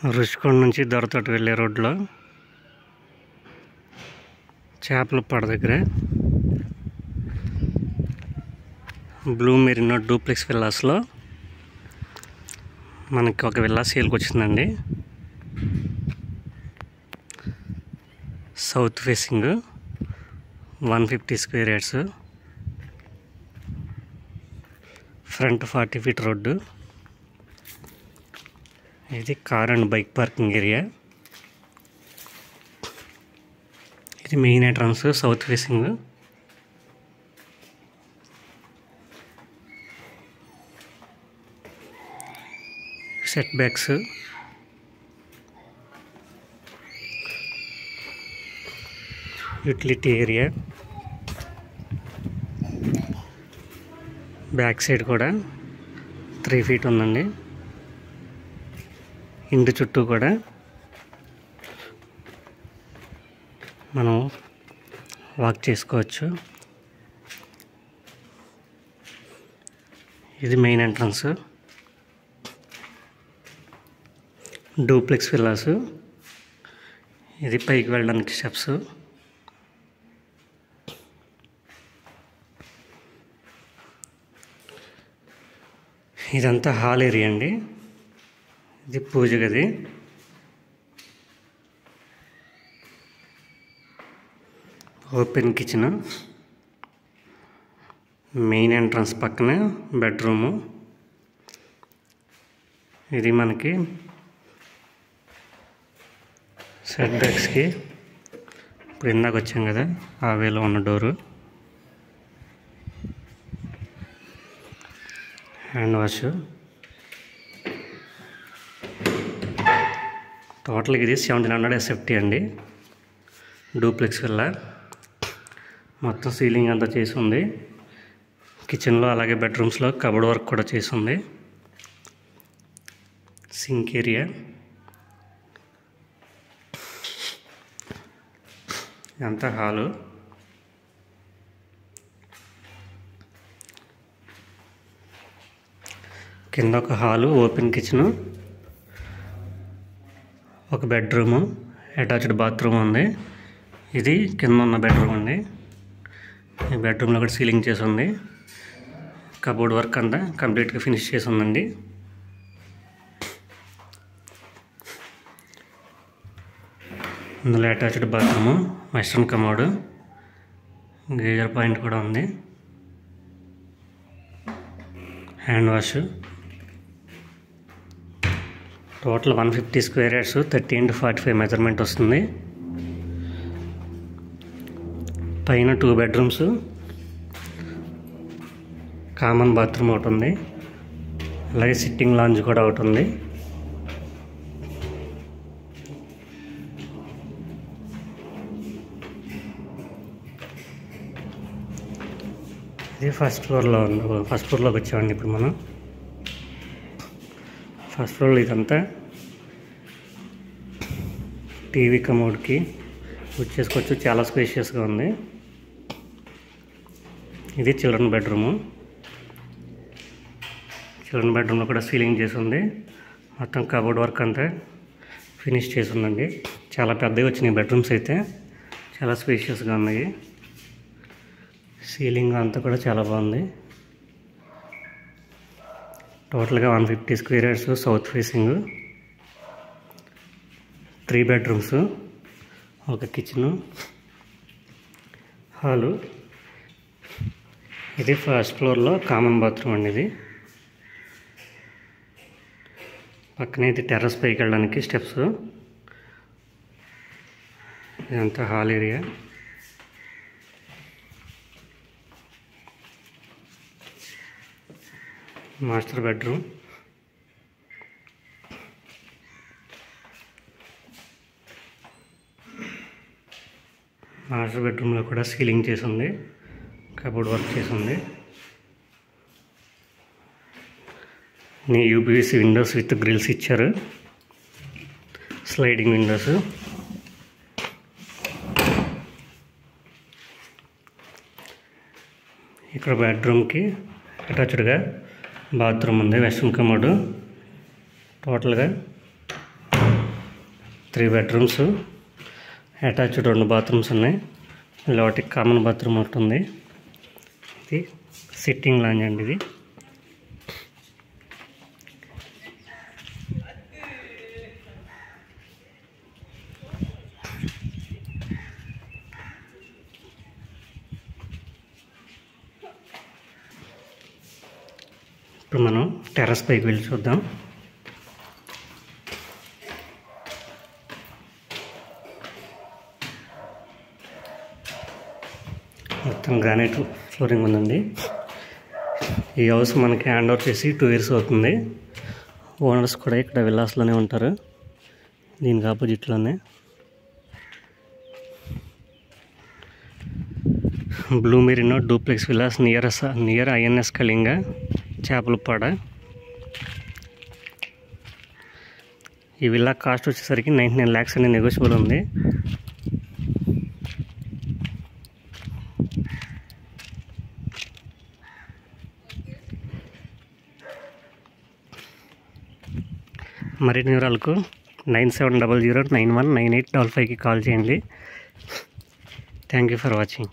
రుషికొండ నుంచి దొరతోట వెళ్ళే రోడ్లో చేపల పడ దగ్గర బ్లూ మెరినో డూప్లెక్స్ విల్లాస్లో మనకి ఒక విల్లా సేల్కి వచ్చిందండి. South facing 150 square yards, front 40 feet road. ఇది car and bike parking area. ఇది main entrance, south facing. Set backs, utility area, back side కూడా 3 ఫీట్ ఉందండి. ఇంటి చుట్టూ కూడా మనం వాక్ చేసుకోవచ్చు. ఇది మెయిన్ ఎంట్రన్స్, డూప్లెక్స్ విల్లాస్. ఇది పైకి వెళ్ళడానికి స్టెప్స్. ఇదంతా హాల్ ఏరియా అండి. ఇది పూజ గది. ఓపెన్ కిచెన్, మెయిన్ ఎంట్రన్స్ పక్కనే బెడ్రూము. ఇది మనకి సెట్ బ్యాక్స్కి ఇప్పుడు ఇందాక వచ్చాం కదా ఆ వేలో ఉన్న డోరు. Hand wash. టోటల్గా ఇది 1700 SFT అండి. Duplex villa. మొత్తం సీలింగ్ అంతా చేసి ఉంది. కిచెన్లో అలాగే బెడ్రూమ్స్లో కబోర్డ్ వర్క్ కూడా చేసి ఉంది. Sink area. ఇదంతా హాలు. కింద ఒక హాలు, ఓపెన్ కిచెను, ఒక బెడ్రూము, అటాచ్డ్ బాత్రూమ్ ఉంది. ఇది కింద ఉన్న బెడ్రూమ్ అండి. ఈ బెడ్రూమ్లో కూడా సీలింగ్ చేసి ఉంది. కబోర్డ్ వర్క్ అంతా కంప్లీట్గా ఫినిష్ చేసి ఉందండి. ఇందులో attached bathroom, western commode, geyser point కూడా ఉంది. Hand wash. Total 150 square yards, 30x45 measurement వస్తుంది. పైన 2 బెడ్రూమ్స్, కామన్ బాత్రూమ్ ఒకటి ఉంది. అలాగే సిట్టింగ్ లాంజ్ కూడా ఒకటి ఉంది. ఇది ఫస్ట్ ఫ్లోర్లోకి వచ్చామండి. ఇప్పుడు మనం ఫస్ట్ ఫ్లోర్లో ఇదంతా టీవీ కమోడ్కి యూజ్ చేసుకోవచ్చు. చాలా స్పేషియస్గా ఉంది. ఇది చిల్డ్రన్ బెడ్రూము. చిల్డ్రన్ బెడ్రూమ్లో కూడా సీలింగ్ చేసి ఉంది. మొత్తం కబోర్డ్ వర్క్ అంతా ఫినిష్ చేసి ఉందండి. చాలా పెద్దగా వచ్చినాయి బెడ్రూమ్స్ అయితే. చాలా స్పేషియస్గా ఉన్నాయి. సీలింగ్ అంతా కూడా చాలా బాగుంది. టోటల్గా 150 square yards, south facing, 3 bedrooms, ఒక కిచెను, హాలు. ఇది ఫస్ట్ ఫ్లోర్లో కామన్ బాత్రూమ్ అండి. ఇది పక్కనే ఇది టెర్రస్ పైకి వెళ్ళడానికి స్టెప్స్. ఇదంతా hall area. Master bedroom. Master బెడ్రూమ్లో కూడా సీలింగ్ చేసి ఉంది, కబోర్డ్ వర్క్ చేసి ఉంది. UPVC విండోస్ విత్ గ్రిల్స్ ఇచ్చారు. Sliding Windows. ఇక్కడ బెడ్రూమ్కి అటాచ్డ్గా బాత్రూమ్ ఉంది, వెస్ట్రన్ కమోడ్. టోటల్గా 3 బెడ్రూమ్స్, అటాచ్డ్ 2 బాత్రూమ్స్ ఉన్నాయి. ఇలా ఒకటి కామన్ బాత్రూమ్ ఒకటి ఉంది. ఇది సిట్టింగ్ లాంజ్ అండి. ఇది ఇప్పుడు మనం టెర్రస్ పైకి వెళ్ళి చూద్దాం. మొత్తం గ్రానైట్ ఫ్లోరింగ్ ఉందండి. ఈ హౌస్ మనకి హ్యాండ్ ఓవర్ చేసి 2 years అవుతుంది. ఓనర్స్ కూడా ఇక్కడ విల్లాస్లోనే ఉంటారు, దీనికి ఆపోజిట్లోనే. Blue Merino duplex villas near INS Kalinga, Chepalapada. ఈ విల్లా కాస్ట్ వచ్చేసరికి 99 lakhs అని నెగోషియబుల్ ఉంది. మరిన్ని వివరాలకు 9700919855కి కాల్ చేయండి. Thank you for watching.